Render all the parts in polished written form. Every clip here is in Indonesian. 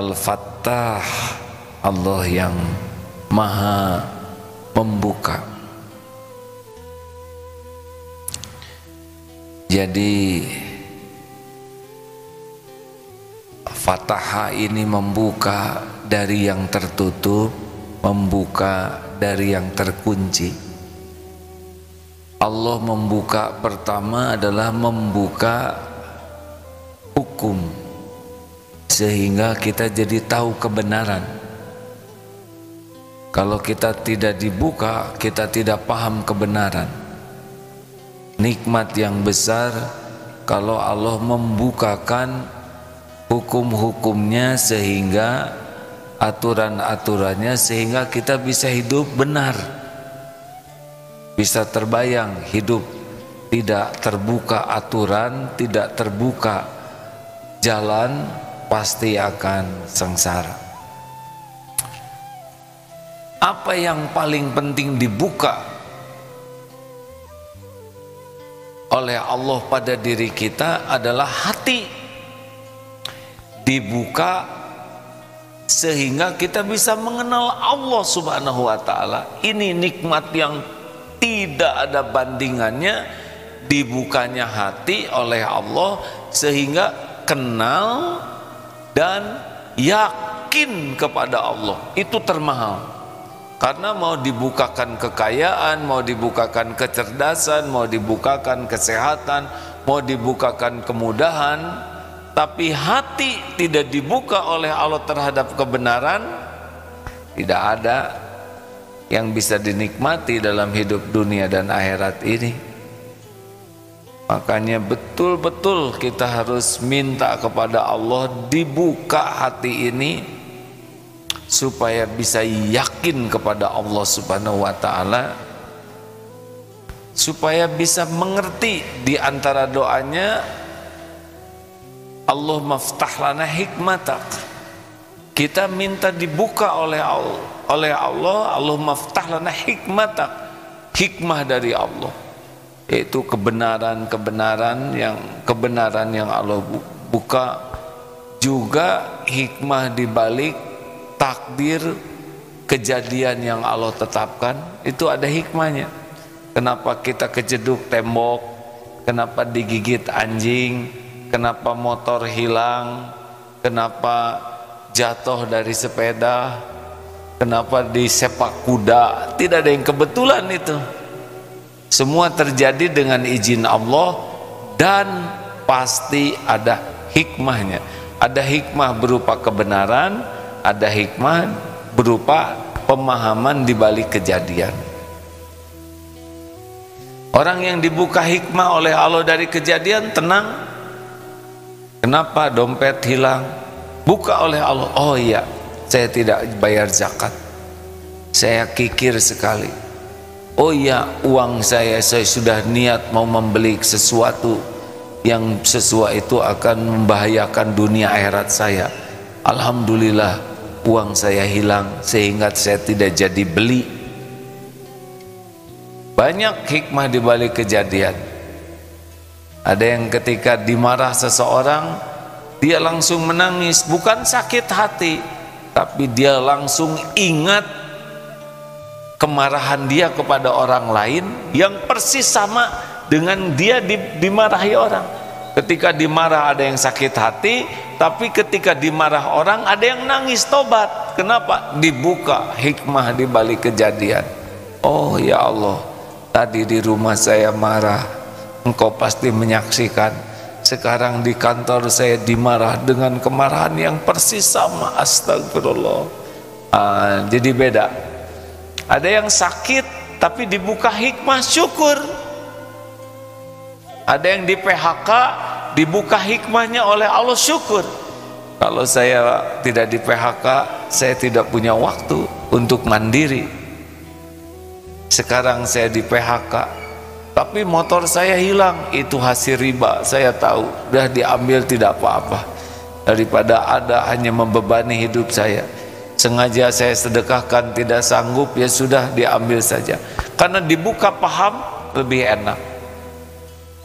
Al-Fattah, Allah yang maha membuka. Jadi Fataha ini membuka dari yang tertutup, membuka dari yang terkunci. Allah membuka pertama adalah membuka hukum, sehingga kita jadi tahu kebenaran. Kalau kita tidak dibuka, kita tidak paham kebenaran. Nikmat yang besar kalau Allah membukakan hukum-hukumnya, sehingga aturan-aturannya, sehingga kita bisa hidup benar, bisa terbayang hidup tidak terbuka aturan, tidak terbuka jalan, pasti akan sengsara. Apa yang paling penting dibuka oleh Allah pada diri kita adalah hati. Dibuka sehingga kita bisa mengenal Allah Subhanahu wa ta'ala. Ini nikmat yang tidak ada bandingannya, dibukanya hati oleh Allah sehingga kenal dan yakin kepada Allah. Itu termahal. Karena mau dibukakan kekayaan, mau dibukakan kecerdasan, mau dibukakan kesehatan, mau dibukakan kemudahan, tapi hati tidak dibuka oleh Allah terhadap kebenaran, tidak ada yang bisa dinikmati dalam hidup dunia dan akhirat ini. Makanya betul-betul kita harus minta kepada Allah dibuka hati ini supaya bisa yakin kepada Allah Subhanahu wa ta'ala, supaya bisa mengerti di antara doanya, Allah maftah lana hikmatak. Kita minta dibuka oleh Allah, Allah maftah lana hikmatak, hikmah dari Allah, yaitu kebenaran yang Allah buka, juga hikmah dibalik takdir kejadian yang Allah tetapkan, itu ada hikmahnya. Kenapa kita kejeduk tembok, kenapa digigit anjing, kenapa motor hilang, kenapa jatuh dari sepeda, kenapa disepak kuda, tidak ada yang kebetulan itu. Semua terjadi dengan izin Allah dan pasti ada hikmahnya. Ada hikmah berupa kebenaran, ada hikmah berupa pemahaman di balik kejadian. Orang yang dibuka hikmah oleh Allah dari kejadian tenang. Kenapa dompet hilang? Buka oleh Allah. Oh iya, saya tidak bayar zakat, saya kikir sekali. Oh iya, uang saya sudah niat mau membeli sesuatu yang sesuatu itu akan membahayakan dunia akhirat saya. Alhamdulillah uang saya hilang sehingga saya tidak jadi beli. Banyak hikmah di balik kejadian. Ada yang ketika dimarah seseorang, dia langsung menangis, bukan sakit hati, tapi dia langsung ingat kemarahan dia kepada orang lain yang persis sama dengan dia dimarahi orang. Ketika dimarah ada yang sakit hati, tapi ketika dimarah orang ada yang nangis tobat. Kenapa? Dibuka hikmah di balik kejadian. Oh ya Allah, tadi di rumah saya marah, Engkau pasti menyaksikan. Sekarang di kantor saya dimarah dengan kemarahan yang persis sama. Astagfirullah. Jadi beda. Ada yang sakit tapi dibuka hikmah syukur. Ada yang di PHK dibuka hikmahnya oleh Allah syukur. Kalau saya tidak di PHK, saya tidak punya waktu untuk mandiri. Sekarang saya di PHK, tapi motor saya hilang, itu hasil riba, saya tahu, udah diambil tidak apa-apa, daripada ada hanya membebani hidup saya. Sengaja saya sedekahkan, tidak sanggup, ya sudah diambil saja. Karena dibuka paham lebih enak.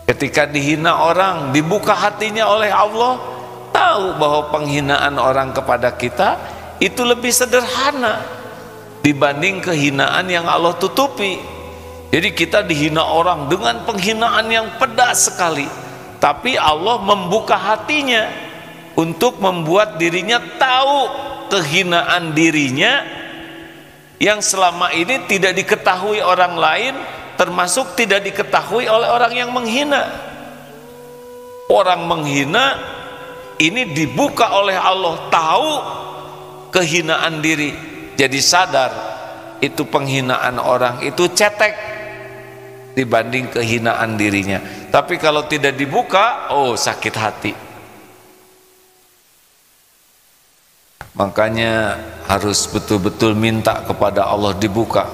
Ketika dihina orang, dibuka hatinya oleh Allah, tahu bahwa penghinaan orang kepada kita itu lebih sederhana dibanding kehinaan yang Allah tutupi. Jadi kita dihina orang dengan penghinaan yang pedas sekali, tapi Allah membuka hatinya untuk membuat dirinya tahu kehinaan dirinya yang selama ini tidak diketahui orang lain, termasuk tidak diketahui oleh orang yang menghina. Orang menghina ini dibuka oleh Allah, tahu kehinaan diri, jadi sadar itu penghinaan orang itu cetek dibanding kehinaan dirinya. Tapi kalau tidak dibuka, oh sakit hati. Makanya harus betul-betul minta kepada Allah dibuka.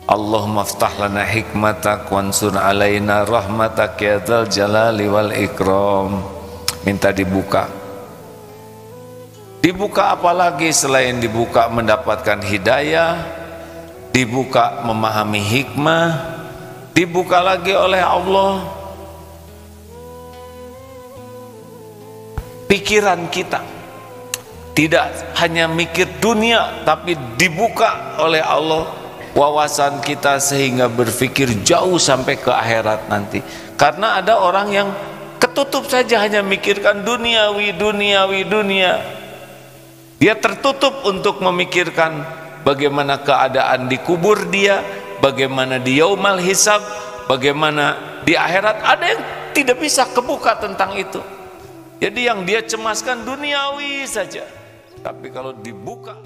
Allahumma aftah lana hikmatak wansur alaina rahmatak ya dzal jalali wal ikram. Minta dibuka. Dibuka apalagi selain dibuka mendapatkan hidayah, dibuka memahami hikmah, dibuka lagi oleh Allah pikiran kita, tidak hanya mikir dunia, tapi dibuka oleh Allah wawasan kita sehingga berpikir jauh sampai ke akhirat nanti. Karena ada orang yang ketutup saja hanya mikirkan duniawi, dunia. Dia tertutup untuk memikirkan bagaimana keadaan di kubur dia, bagaimana di yaumal hisab, bagaimana di akhirat. Ada yang tidak bisa kebuka tentang itu. Jadi yang dia cemaskan duniawi saja. Tapi kalau dibuka